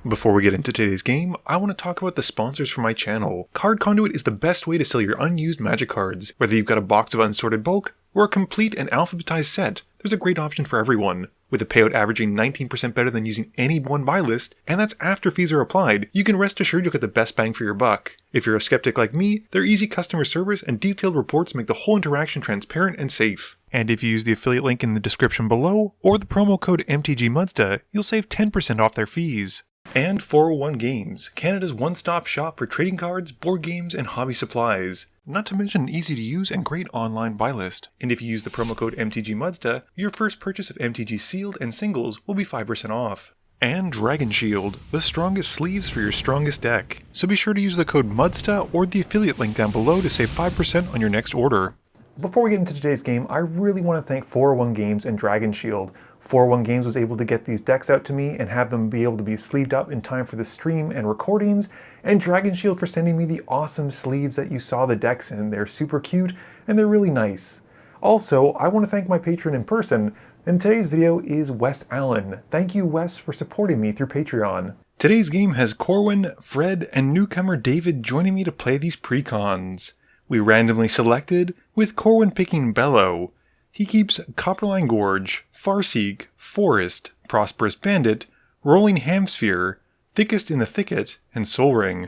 Before we get into today's game, I want to talk about the sponsors for my channel. Card Conduit is the best way to sell your unused magic cards. Whether you've got a box of unsorted bulk, or a complete and alphabetized set, there's a great option for everyone. With a payout averaging 19% better than using any one buy list, and that's after fees are applied, you can rest assured you'll get the best bang for your buck. If you're a skeptic like me, their easy customer service and detailed reports make the whole interaction transparent and safe. And if you use the affiliate link in the description below, or the promo code MTGMUDSTA, you'll save 10% off their fees. And 401 Games, Canada's one-stop shop for trading cards, board games, and hobby supplies. Not to mention an easy-to-use and great online buy list. And if you use the promo code MTGMUDSTA, your first purchase of MTG Sealed and Singles will be 5% off. And Dragon Shield, the strongest sleeves for your strongest deck. So be sure to use the code MUDSTA or the affiliate link down below to save 5% on your next order. Before we get into today's game, I really want to thank 401 Games and Dragon Shield. 401 Games was able to get these decks out to me and have them be able to be sleeved up in time for the stream and recordings, and Dragon Shield for sending me the awesome sleeves that you saw the decks in. They're super cute and they're really nice. Also, I want to thank my patron in person, and today's video is Wes Allen. Thank you, Wes, for supporting me through Patreon. Today's game has Corwin, Fred, and newcomer David joining me to play these precons. We randomly selected, with Corwin picking Bello. He keeps Copperline Gorge, Farseek, Forest, Prosperous Bandit, Rolling Hamsphere, Thickest in the Thicket, and Soul Ring.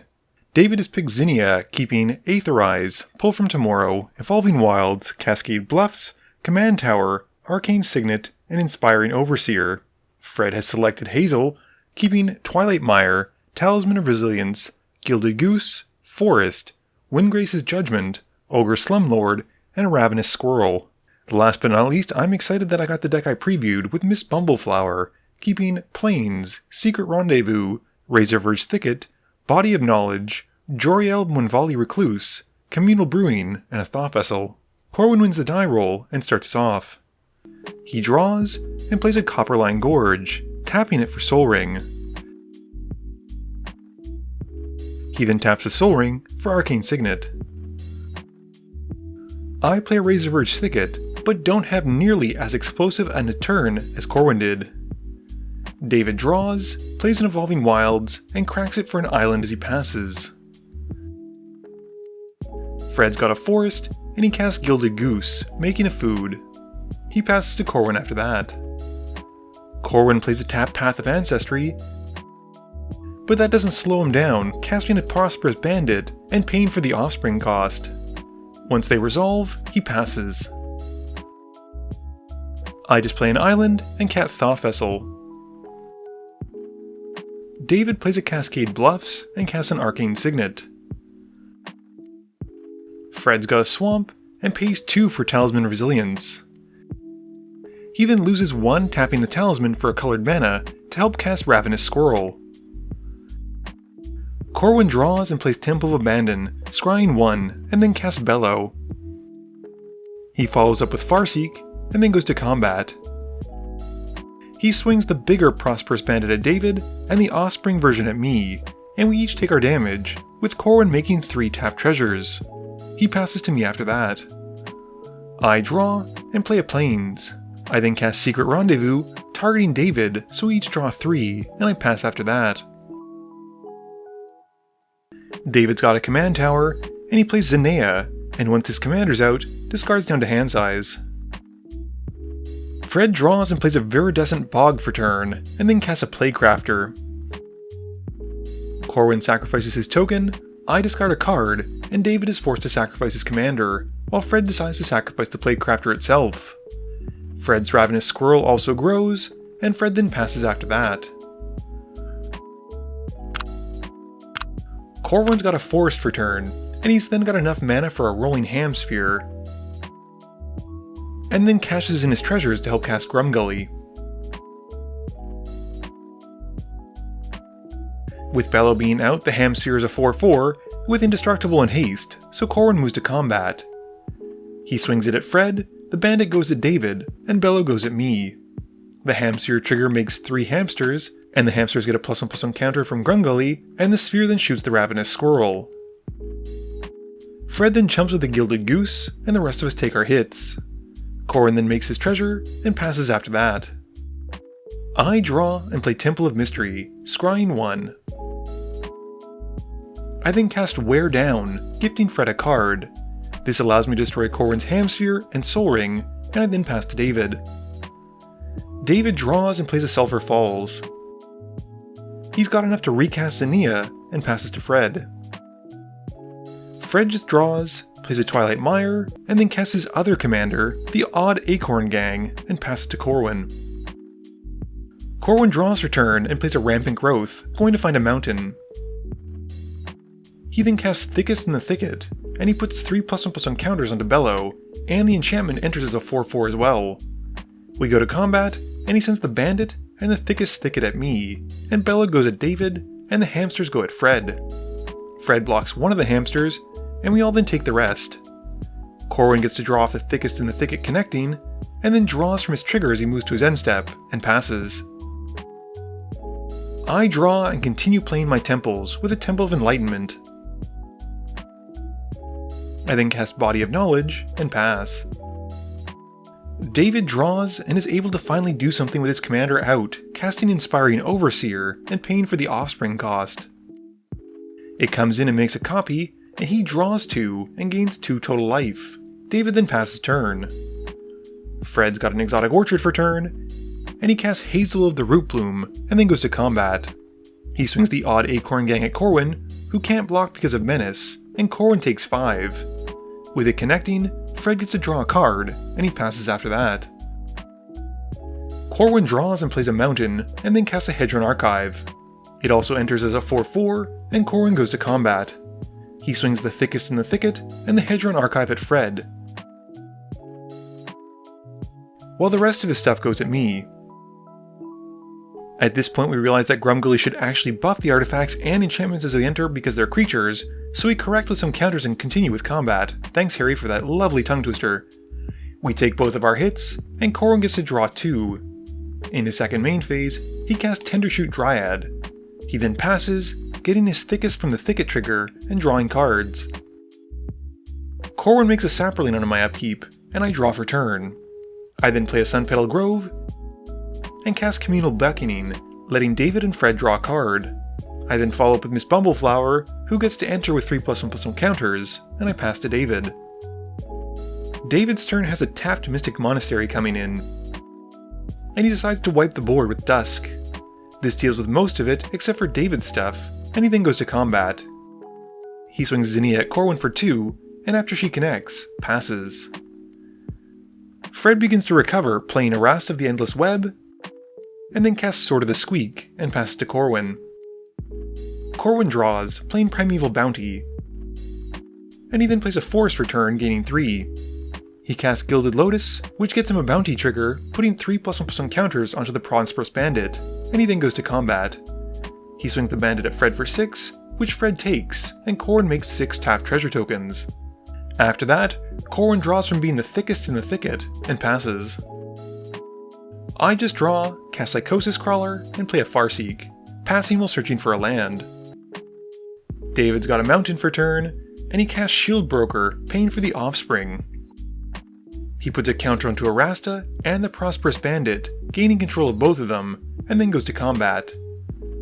David has picked Zinnia, keeping Aetherize, Pull from Tomorrow, Evolving Wilds, Cascade Bluffs, Command Tower, Arcane Signet, and Inspiring Overseer. Fred has selected Hazel, keeping Twilight Mire, Talisman of Resilience, Gilded Goose, Forest, Windgrace's Judgment, Ogre Slumlord, and a Ravenous Squirrel. Last but not least, I'm excited that I got the deck I previewed with Miss Bumbleflower, keeping Plains, Secret Rendezvous, Razorverge Thicket, Body of Knowledge, Joriel Munvali Recluse, Communal Brewing, and a Thought Vessel. Corwin wins the die roll and starts us off. He draws and plays a Copperline Gorge, tapping it for Soul Ring. He then taps the Soul Ring for Arcane Signet. I play a Razorverge Thicket, but don't have nearly as explosive a turn as Corwin did. David draws, plays an Evolving Wilds, and cracks it for an island as he passes. Fred's got a Forest, and he casts Gilded Goose, making a food. He passes to Corwin after that. Corwin plays a tap Path of Ancestry, but that doesn't slow him down, casting a Prosperous Bandit and paying for the Offspring cost. Once they resolve, he passes. I just play an island and cat Thought Vessel. David plays a Cascade Bluffs and casts an Arcane Signet. Fred's got a Swamp and pays 2 for Talisman of Resilience. He then loses 1 tapping the Talisman for a colored mana to help cast Ravenous Squirrel. Corwin draws and plays Temple of Abandon, scrying 1, and then casts Bello. He follows up with Farseek, and then goes to combat. He swings the bigger Prosperous Bandit at David, and the Offspring version at me, and we each take our damage, with Corwin making 3 tap treasures. He passes to me after that. I draw, and play a Plains. I then cast Secret Rendezvous, targeting David, so we each draw 3, and I pass after that. David's got a Command Tower, and he plays Zinnia, and once his commander's out, discards down to hand size. Fred draws and plays a Viridescent Bog for turn, and then casts a Playcrafter. Corwin sacrifices his token, I discard a card, and David is forced to sacrifice his commander, while Fred decides to sacrifice the Playcrafter itself. Fred's Ravenous Squirrel also grows, and Fred then passes after that. Corwin's got a Forest for turn, and he's then got enough mana for a Rolling Hamsphere, and then cashes in his treasures to help cast Grumgully. With Bello being out, the Hamsphere is a 4/4 with Indestructible and Haste, so Corwin moves to combat. He swings it at Fred, the Bandit goes at David, and Bello goes at me. The Hamsphere trigger makes 3 hamsters, and the hamsters get a +1/+1 counter from Grumgully, and the sphere then shoots the Ravenous Squirrel. Fred then chumps with the Gilded Goose, and the rest of us take our hits. Corwin then makes his treasure, and passes after that. I draw and play Temple of Mystery, scrying 1. I then cast Wear Down, gifting Fred a card. This allows me to destroy Corwin's Hamsphere and Soul Ring, and I then pass to David. David draws and plays a Sulphur Falls. He's got enough to recast Zinnia and passes to Fred. Fred just draws, plays a Twilight Mire, and then casts his other commander, the Odd Acorn Gang, and passes to Corwin. Corwin draws for turn and plays a Rampant Growth, going to find a mountain. He then casts Thickest in the Thicket, and he puts 3+1/+1 counters onto Bello, and the enchantment enters as a 4/4 as well. We go to combat, and he sends the Bandit and the Thickest Thicket at me, and Bello goes at David, and the hamsters go at Fred. Fred blocks one of the hamsters, and we all then take the rest. Corwin gets to draw off the Thickest in the Thicket connecting, and then draws from his trigger as he moves to his end step, and passes. I draw and continue playing my temples with a Temple of Enlightenment. I then cast Body of Knowledge and pass. David draws and is able to finally do something with his commander out, casting Inspiring Overseer and paying for the offspring cost. It comes in and makes a copy, and he draws 2 and gains 2 total life. David then passes turn. Fred's got an Exotic Orchard for turn, and he casts Hazel of the Root Bloom and then goes to combat. He swings the Odd Acorn Gang at Corwin, who can't block because of Menace, and Corwin takes 5. With it connecting, Fred gets to draw a card, and he passes after that. Corwin draws and plays a mountain, and then casts a Hedron Archive. It also enters as a 4/4, and Corwin goes to combat. He swings the Thickest in the Thicket, and the Hedron Archive at Fred, while the rest of his stuff goes at me. At this point we realize that Grumgully should actually buff the artifacts and enchantments as they enter because they're creatures, so we correct with some counters and continue with combat. Thanks Harry for that lovely tongue twister. We take both of our hits, and Corwin gets to draw 2. In his second main phase, he casts Tendershoot Dryad. He then passes, getting his Thickest from the Thicket trigger and drawing cards. Corwin makes a Saproling onto my upkeep, and I draw for turn. I then play a Sunpetal Grove, and cast Communal Beckoning, letting David and Fred draw a card. I then follow up with Miss Bumbleflower, who gets to enter with 3+1/+1 counters, and I pass to David. David's turn has a tapped Mystic Monastery coming in, and he decides to wipe the board with Dusk. This deals with most of it except for David's stuff, and he then goes to combat. He swings Zinnia at Corwin for 2, and after she connects, passes. Fred begins to recover, playing Erast of the Endless Web, and then casts Sword of the Squeak, and passes to Corwin. Corwin draws, playing Primeval Bounty, and he then plays a Forest for turn, gaining 3. He casts Gilded Lotus, which gets him a bounty trigger, putting 3+1/+1 counters onto the Prosperous Bandit, and he then goes to combat. He swings the Bandit at Fred for 6, which Fred takes, and Corwin makes 6 tapped treasure tokens. After that, Corwin draws from being the Thickest in the Thicket, and passes. I just draw, cast Psychosis Crawler, and play a Farseek, passing while searching for a land. David's got a mountain for turn, and he casts Shield Broker, paying for the offspring. He puts a counter onto Erasta and the Prosperous Bandit, gaining control of both of them, and then goes to combat.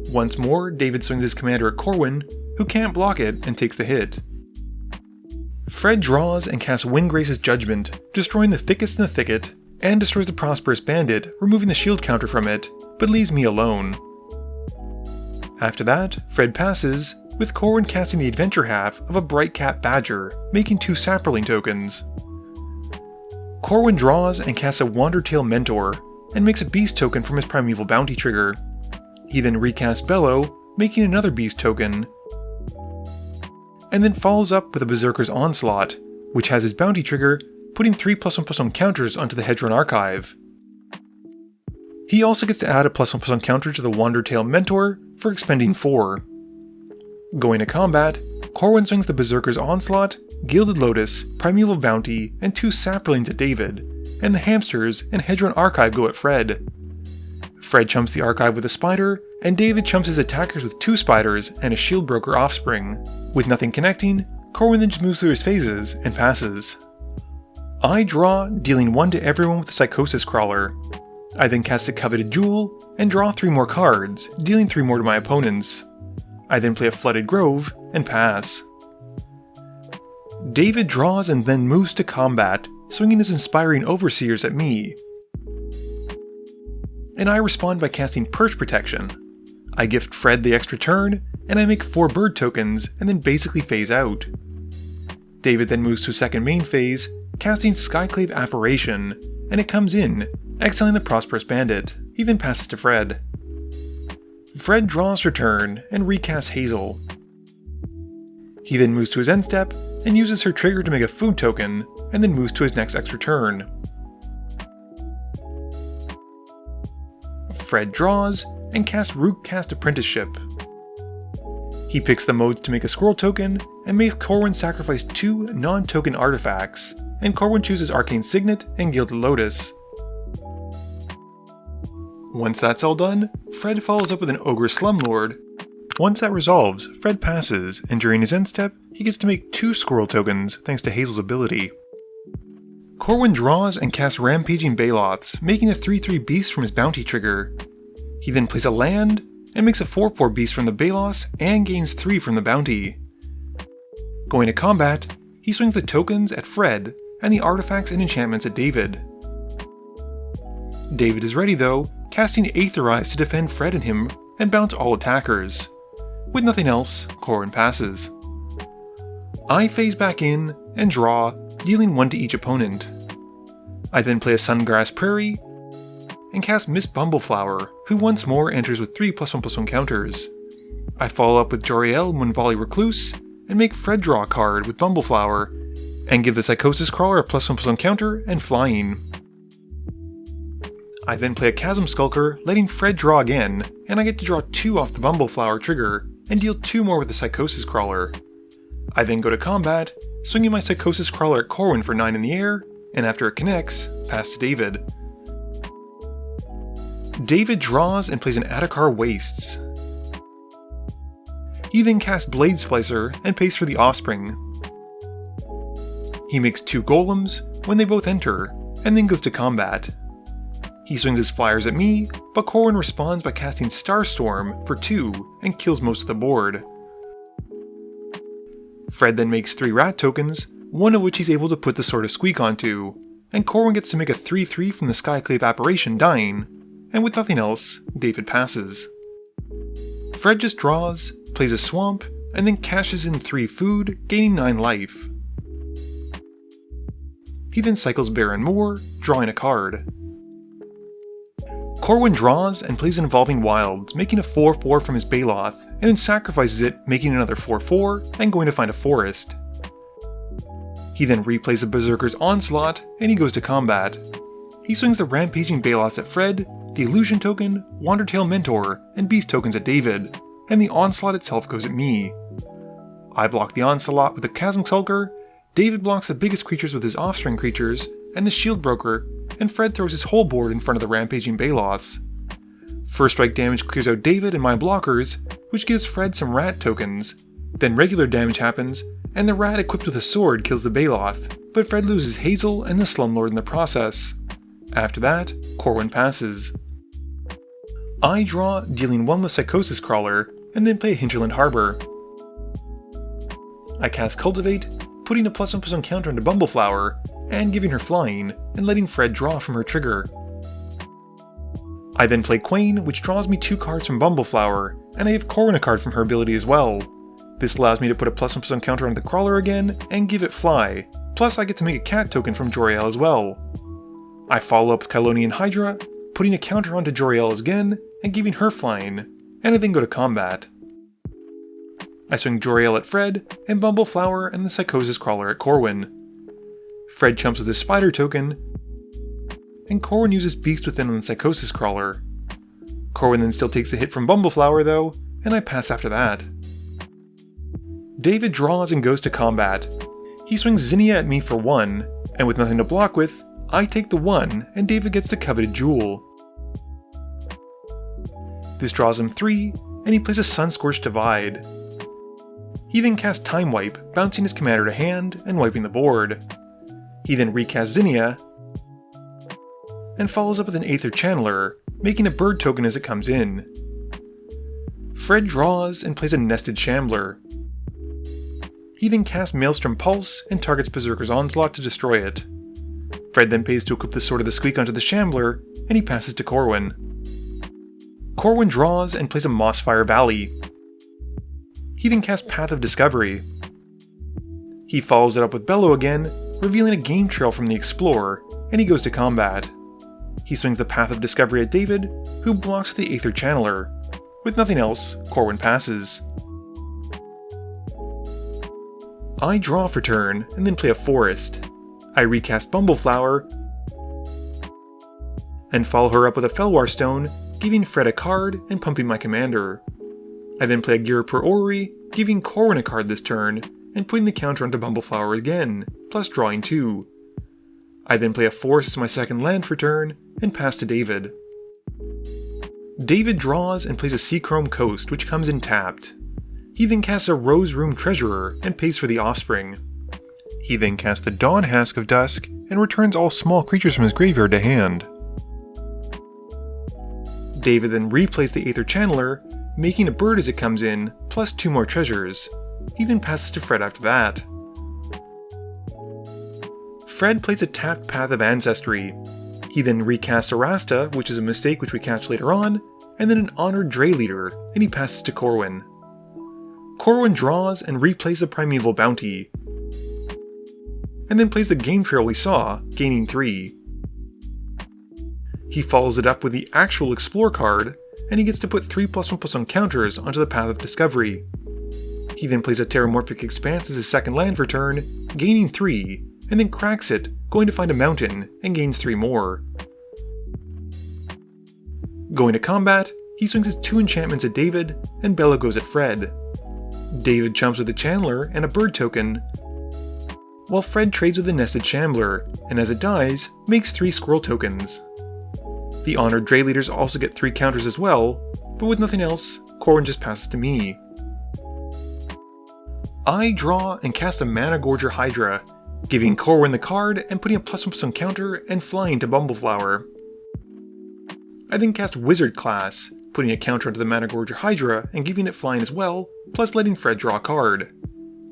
Once more, David swings his commander at Corwin, who can't block it and takes the hit. Fred draws and casts Windgrace's Judgment, destroying the Thickest in the Thicket, and destroys the Prosperous Bandit, removing the shield counter from it, but leaves me alone. After that, Fred passes, with Corwin casting the adventure half of a Bright Cat Badger, making 2 Saproling tokens. Corwin draws and casts a Wandertail Mentor, and makes a Beast token from his Primeval Bounty trigger. He then recasts Bello, making another Beast token, and then follows up with a Berserker's Onslaught, which has his bounty trigger, putting 3+1/+1 counters onto the Hedron Archive. He also gets to add a +1/+1 counter to the Wandertail Mentor for expending 4. Going to combat, Corwin swings the Berserker's Onslaught, Gilded Lotus, Primeval Bounty, and 2 Saprolings at David, and the Hamsters and Hedron Archive go at Fred. Fred chumps the Archive with a Spider, and David chumps his attackers with 2 Spiders and a Shield Broker offspring. With nothing connecting, Corwin then just moves through his phases and passes. I draw, dealing 1 to everyone with the Psychosis Crawler. I then cast a coveted jewel and draw 3 more cards, dealing 3 more to my opponents. I then play a Flooded Grove and pass. David draws and then moves to combat, swinging his Inspiring Overseers at me. And I respond by casting Perch Protection. I gift Fred the extra turn, and I make 4 bird tokens and then basically phase out. David then moves to a second main phase, casting Skyclave Apparition, and it comes in, exiling the Prosperous Bandit. He then passes to Fred. Fred draws for turn and recasts Hazel. He then moves to his end step and uses her trigger to make a food token, and then moves to his next extra turn. Fred draws and casts Rootcast Apprenticeship. He picks the modes to make a squirrel token and makes Corwin sacrifice 2 non-token artifacts, and Corwin chooses Arcane Signet and Gilded Lotus. Once that's all done, Fred follows up with an Ogre Slumlord. Once that resolves, Fred passes, and during his end step, he gets to make 2 squirrel tokens thanks to Hazel's ability. Corwin draws and casts Rampaging Baloths, making a 3/3 beast from his bounty trigger. He then plays a land, and makes a 4/4 beast from the Baloths and gains 3 from the bounty. Going to combat, he swings the tokens at Fred, and the artifacts and enchantments at David. David is ready though, casting Aetherize to defend Fred and him, and bounce all attackers. With nothing else, Corwin passes. I phase back in, and draw, dealing 1 to each opponent. I then play a Sungrass Prairie, and cast Miss Bumbleflower, who once more enters with 3+1/+1 counters. I follow up with Joriel Moonvolley Recluse, and make Fred draw a card with Bumbleflower, and give the Psychosis Crawler a +1/+1 counter and flying. I then play a Chasm Skulker, letting Fred draw again, and I get to draw 2 off the Bumbleflower trigger, and deal 2 more with the Psychosis Crawler. I then go to combat, swinging my Psychosis Crawler at Corwin for 9 in the air, and after it connects, pass to David. David draws and plays an Adakar Wastes. He then casts Blade Splicer and pays for the Offspring. He makes 2 golems when they both enter, and then goes to combat. He swings his flyers at me, but Corwin responds by casting Starstorm for 2 and kills most of the board. Fred then makes 3 rat tokens, one of which he's able to put the Sword of Squeak onto, and Corwin gets to make a 3/3 from the Skyclave Apparition, dying, and with nothing else, David passes. Fred just draws, plays a swamp, and then cashes in 3 food, gaining 9 life. He then cycles Baron Moor, drawing a card. Corwin draws and plays an Evolving Wilds, making a 4/4 from his Baloth, and then sacrifices it, making another 4/4, and going to find a forest. He then replays the Berserker's Onslaught, and he goes to combat. He swings the Rampaging Baloths at Fred, the Illusion token, Wandertail Mentor, and Beast tokens at David, and the Onslaught itself goes at me. I block the Onslaught with the Chasm Skulker, David blocks the biggest creatures with his Offspring creatures, and the Shield Broker, and Fred throws his whole board in front of the Rampaging Baloths. First strike damage clears out David and my blockers, which gives Fred some rat tokens. Then regular damage happens, and the rat equipped with a sword kills the Baloth, but Fred loses Hazel and the Slumlord in the process. After that, Corwin passes. I draw, dealing 1 with Psychosis Crawler, and then play a Hinterland Harbor. I cast Cultivate, putting a +1/+1 counter into Bumbleflower, and giving her flying, and letting Fred draw from her trigger. I then play Quain, which draws me 2 cards from Bumbleflower, and I have Corwin a card from her ability as well. This allows me to put a +1/+1 counter on the Crawler again, and give it Fly, plus I get to make a cat token from Joriel as well. I follow up with Kylonian Hydra, putting a counter onto Joriel again, and giving her flying, and I then go to combat. I swing Joriel at Fred, and Bumbleflower and the Psychosis Crawler at Corwin. Fred chumps with his Spider token, and Corwin uses Beast Within on the Psychosis Crawler. Corwin then still takes a hit from Bumbleflower though, and I pass after that. David draws and goes to combat. He swings Zinnia at me for 1, and with nothing to block with, I take the 1, and David gets the coveted jewel. This draws him 3, and he plays a Sunscorched Divide. He then casts Time Wipe, bouncing his commander to hand and wiping the board. He then recasts Zinnia, and follows up with an Aether Channeler, making a bird token as it comes in. Fred draws and plays a Nested Shambler. He then casts Maelstrom Pulse and targets Berserker's Onslaught to destroy it. Fred then pays to equip the Sword of the Squeak onto the Shambler, and he passes to Corwin. Corwin draws and plays a Mossfire Valley. He then casts Path of Discovery. He follows it up with Bello again, revealing a game trail from the Explorer, and he goes to combat. He swings the Path of Discovery at David, who blocks the Aether Channeler. With nothing else, Corwin passes. I draw for turn, and then play a Forest. I recast Bumbleflower, and follow her up with a Felwar Stone, giving Fred a card and pumping my commander. I then play a Gira per Orrery, giving Corwin a card this turn, and putting the counter onto Bumbleflower again, plus drawing 2. I then play a Forest as my second land for turn, and pass to David. David draws and plays a Seachrome Coast, which comes in tapped. He then casts a Rose Room Treasurer and pays for the Offspring. He then casts the Dawn Hask of Dusk and returns all small creatures from his graveyard to hand. David then replays the Aether Channeler, making a bird as it comes in, plus 2 more treasures. He then passes to Fred after that. Fred plays a tapped Path of Ancestry. He then recasts Arasta, which is a mistake which we catch later on, and then an Honored Dray Leader, and he passes to Corwin. Corwin draws and replays the Primeval Bounty, and then plays the game trail we saw, gaining 3. He follows it up with the actual Explore card, and he gets to put 3+1/+1 counters onto the Path of Discovery. He then plays a Terramorphic Expanse as his second land for turn, gaining 3, and then cracks it, going to find a mountain, and gains 3 more. Going to combat, he swings his 2 enchantments at David, and Bello goes at Fred. David chumps with a Channeler and a bird token, while Fred trades with the Nested Shambler, and as it dies, makes 3 squirrel tokens. The Honored Dray Leaders also get 3 counters as well, but with nothing else, Corwin just passes to me. I draw and cast a Mana Gorger Hydra, giving Corwin the card and putting a +1/+1 counter and flying to Bumbleflower. I then cast Wizard Class, putting a counter onto the Mana Gorger Hydra and giving it flying as well, plus letting Fred draw a card.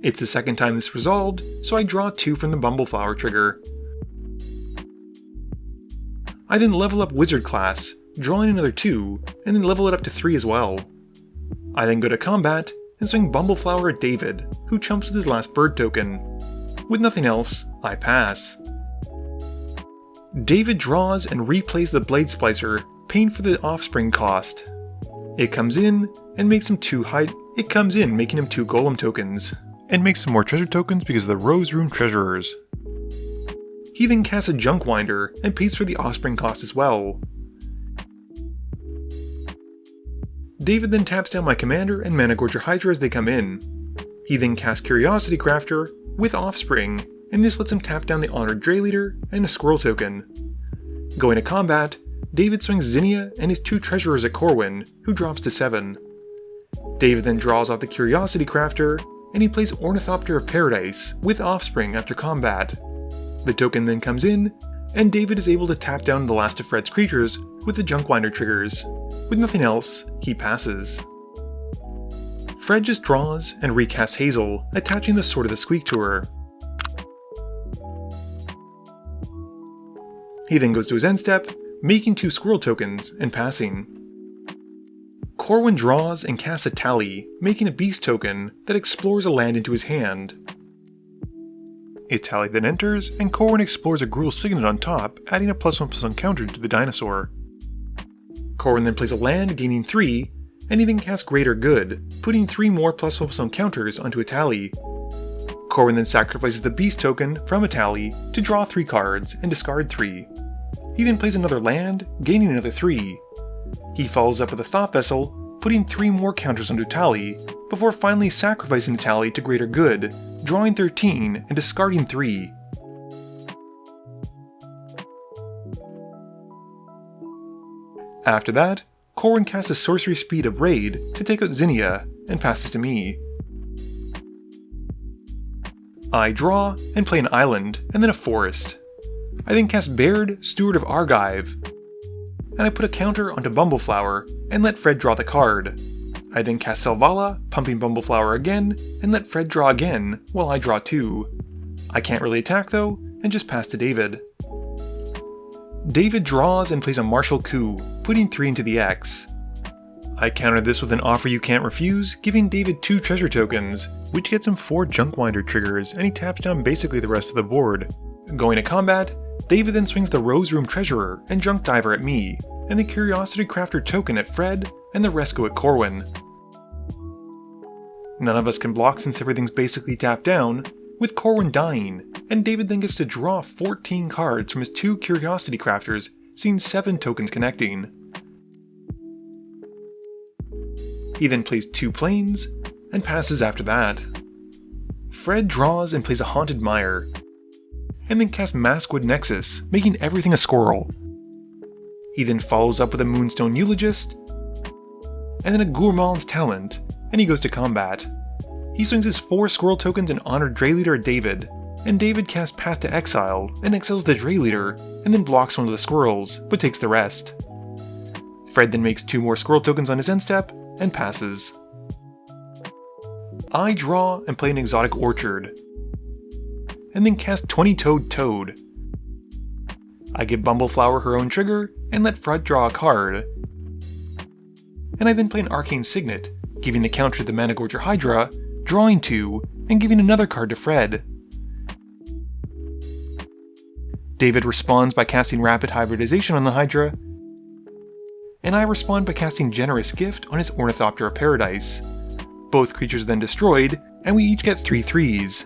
It's the second time this resolved, so I draw 2 from the Bumbleflower trigger. I then level up Wizard Class, drawing another 2, and then level it up to 3 as well. I then go to combat, and swing Bumbleflower at David, who chumps with his last bird token. With nothing else, I pass. David draws and replays the Blade Splicer, paying for the Offspring cost. It comes in and makes him 2 making him 2 Golem tokens, and makes some more treasure tokens because of the Rose Room Treasurers. He then casts a Junkwinder and pays for the Offspring cost as well. David then taps down my commander and Mana Gorger Hydra as they come in. He then casts Curiosity Crafter with Offspring, and this lets him tap down the Honored Dray Leader and a Squirrel token. Going to combat, David swings Zinnia and his 2 treasurers at Corwin, who drops to 7. David then draws off the Curiosity Crafter, and he plays Ornithopter of Paradise with Offspring after combat. The token then comes in, and David is able to tap down the last of Fred's creatures with the Junkwinder triggers. With nothing else, he passes. Fred just draws and recasts Hazel, attaching the Sword of the Squeak to her. He then goes to his end step, making 2 squirrel tokens and passing. Corwin draws and casts a Tally, making a beast token that explores a land into his hand. A Tally then enters, and Corwin explores a Gruul Signet on top, adding a +1/+1 counter to the dinosaur. Corwin then plays a land, gaining 3, and he then casts Greater Good, putting 3 more +1/+1 counters onto a Tally. Corwin then sacrifices the beast token from a Tally to draw 3 cards and discard 3. He then plays another land, gaining another 3. He follows up with a Thought Vessel, putting 3 more counters onto a Tally, before finally sacrificing a Tally to Greater Good, drawing 13 and discarding 3. After that, Corwin casts a Sorcery Speed of Raid to take out Zinnia, and passes to me. I draw and play an island, and then a forest. I then cast Baird, Steward of Argive, and I put a counter onto Bumbleflower and let Fred draw the card. I then cast Selvala, pumping Bumbleflower again, and let Fred draw again, while I draw 2. I can't really attack though, and just pass to David. David draws and plays a Martial Coup, putting 3 into the X. I counter this with an Offer You Can't Refuse, giving David 2 treasure tokens, which gets him 4 Junkwinder triggers, and he taps down basically the rest of the board. Going to combat, David then swings the Rose Room Treasurer and Junk Diver at me, and the Curiosity Crafter token at Fred, and the rest go at Corwin. None of us can block since everything's basically tapped down, with Corwin dying, and David then gets to draw 14 cards from his 2 Curiosity Crafters, seeing 7 tokens connecting. He then plays 2 planes, and passes after that. Fred draws and plays a Haunted Mire, and then casts Maskwood Nexus, making everything a squirrel. He then follows up with a Moonstone Eulogist, and then a Gourmand's Talent, and he goes to combat. He swings his 4 squirrel tokens and Honored Dray Leader at David, and David casts Path to Exile, and exiles the Dray Leader, and then blocks one of the squirrels, but takes the rest. Fred then makes 2 more squirrel tokens on his end step, and passes. I draw and play an Exotic Orchard, and then cast 20-Toed Toad. I give Bumbleflower her own trigger, and let Fred draw a card. And I then play an Arcane Signet, giving the counter to the Managorger Hydra, drawing 2, and giving another card to Fred. David responds by casting Rapid Hybridization on the Hydra, and I respond by casting Generous Gift on his Ornithopter of Paradise. Both creatures are then destroyed, and we each get 3 3s.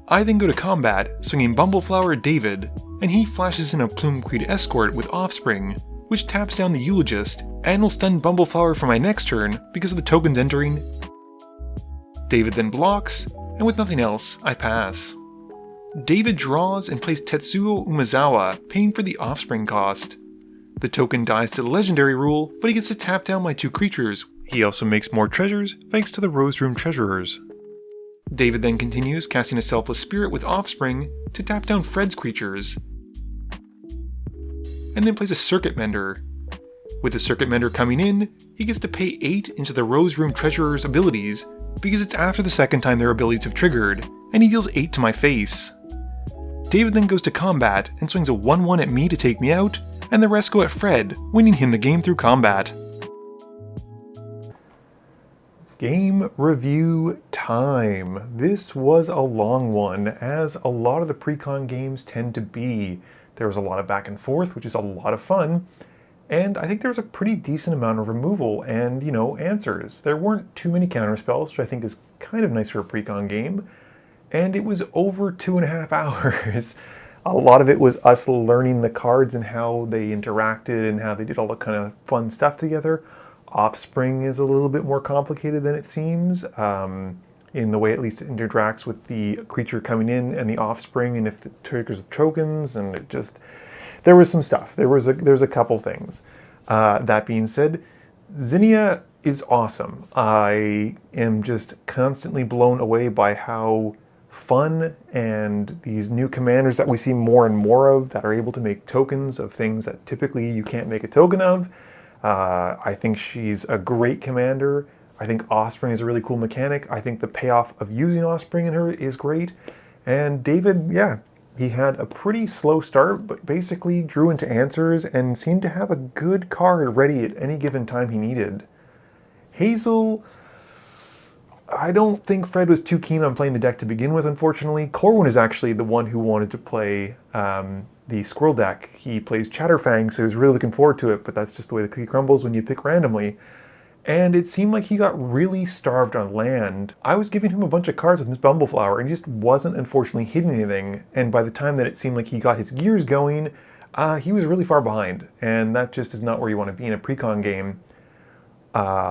I then go to combat, swinging Bumbleflower at David, and he flashes in a Plume-Creed Escort with Offspring, which taps down the Eulogist, and will stun Bumbleflower for my next turn because of the tokens entering. David then blocks, and with nothing else, I pass. David draws and plays Tetsuo Umezawa, paying for the Offspring cost. The token dies to the Legendary rule, but he gets to tap down my 2 creatures. He also makes more treasures, thanks to the Rose Room Treasurers. David then continues, casting a Selfless Spirit with Offspring to tap down Fred's creatures, and then plays a Circuit Mender. With the Circuit Mender coming in, he gets to pay 8 into the Rose Room Treasurer's abilities, because it's after the second time their abilities have triggered, and he deals 8 to my face. David then goes to combat and swings a 1-1 at me to take me out, and the rest go at Fred, winning him the game through combat. Game review time. This was a long one, as a lot of the pre-con games tend to be. There was a lot of back and forth, which is a lot of fun, and I think there was a pretty decent amount of removal and, answers. There weren't too many counterspells, which I think is kind of nice for a pre-con game, and it was over 2.5 hours. A lot of it was us learning the cards and how they interacted and how they did all the kind of fun stuff together. Offspring is a little bit more complicated than it seems, in the way at least it interacts with the creature coming in and the Offspring, and if it triggers tokens, and it just... There was some stuff. There's a couple things. That being said, Zinnia is awesome. I am just constantly blown away by how fun and these new commanders that we see more and more of that are able to make tokens of things that typically you can't make a token of. I think she's a great commander. I think Offspring is a really cool mechanic. I think the payoff of using Offspring in her is great. And David, yeah, he had a pretty slow start, but basically drew into answers and seemed to have a good card ready at any given time he needed. Hazel, I don't think Fred was too keen on playing the deck to begin with, unfortunately. Corwin is actually the one who wanted to play the Squirrel deck. He plays Chatterfang, so he was really looking forward to it, but that's just the way the cookie crumbles when you pick randomly. And it seemed like he got really starved on land. I was giving him a bunch of cards with Miss Bumbleflower, and he just wasn't, unfortunately, hitting anything. And by the time that it seemed like he got his gears going, he was really far behind. And that just is not where you want to be in a pre-con game.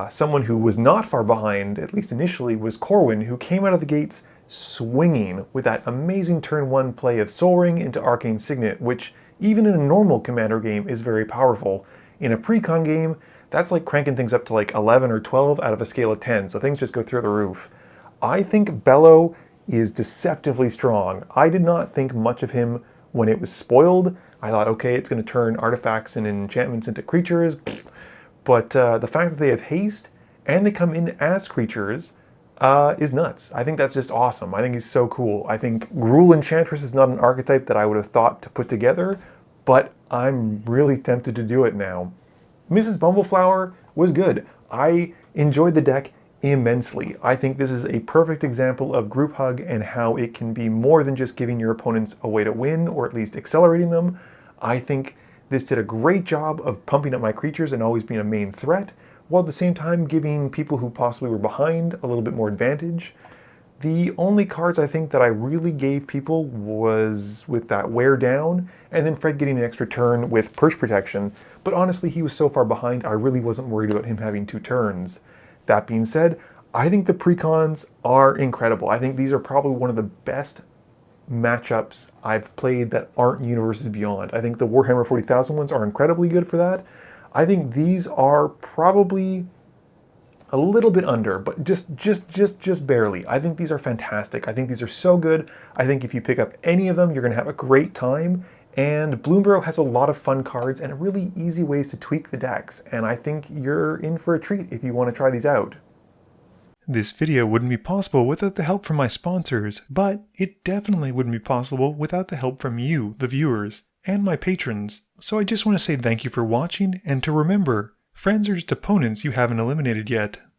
Someone who was not far behind, at least initially, was Corwin, who came out of the gates swinging with that amazing turn 1 play of Sol Ring into Arcane Signet, which, even in a normal commander game, is very powerful. In a pre-con game, that's like cranking things up to like 11 or 12 out of a scale of 10, so things just go through the roof. I think Bello is deceptively strong. I did not think much of him when it was spoiled. I thought, okay, it's going to turn artifacts and enchantments into creatures. But the fact that they have haste and they come in as creatures is nuts. I think that's just awesome. I think it's so cool. I think Gruul Enchantress is not an archetype that I would have thought to put together, but I'm really tempted to do it now. Mrs. Bumbleflower was good. I enjoyed the deck immensely. I think this is a perfect example of group hug and how it can be more than just giving your opponents a way to win, or at least accelerating them. I think this did a great job of pumping up my creatures and always being a main threat, while at the same time giving people who possibly were behind a little bit more advantage. The only cards I think that I really gave people was with that wear down, and then Fred getting an extra turn with Perch Protection, but honestly he was so far behind I really wasn't worried about him having 2 turns. That being said, I think the precons are incredible. I think these are probably one of the best matchups I've played that aren't Universes Beyond. I think the Warhammer 40,000 ones are incredibly good for that. I think these are probably a little bit under, but just barely. I think these are fantastic. I think these are so good. I think if you pick up any of them, you're gonna have a great time. And Bloomburrow has a lot of fun cards and really easy ways to tweak the decks. And I think you're in for a treat if you want to try these out. This video wouldn't be possible without the help from my sponsors, but it definitely wouldn't be possible without the help from you, the viewers, and my patrons. So I just want to say thank you for watching, and to remember, friends are just opponents you haven't eliminated yet.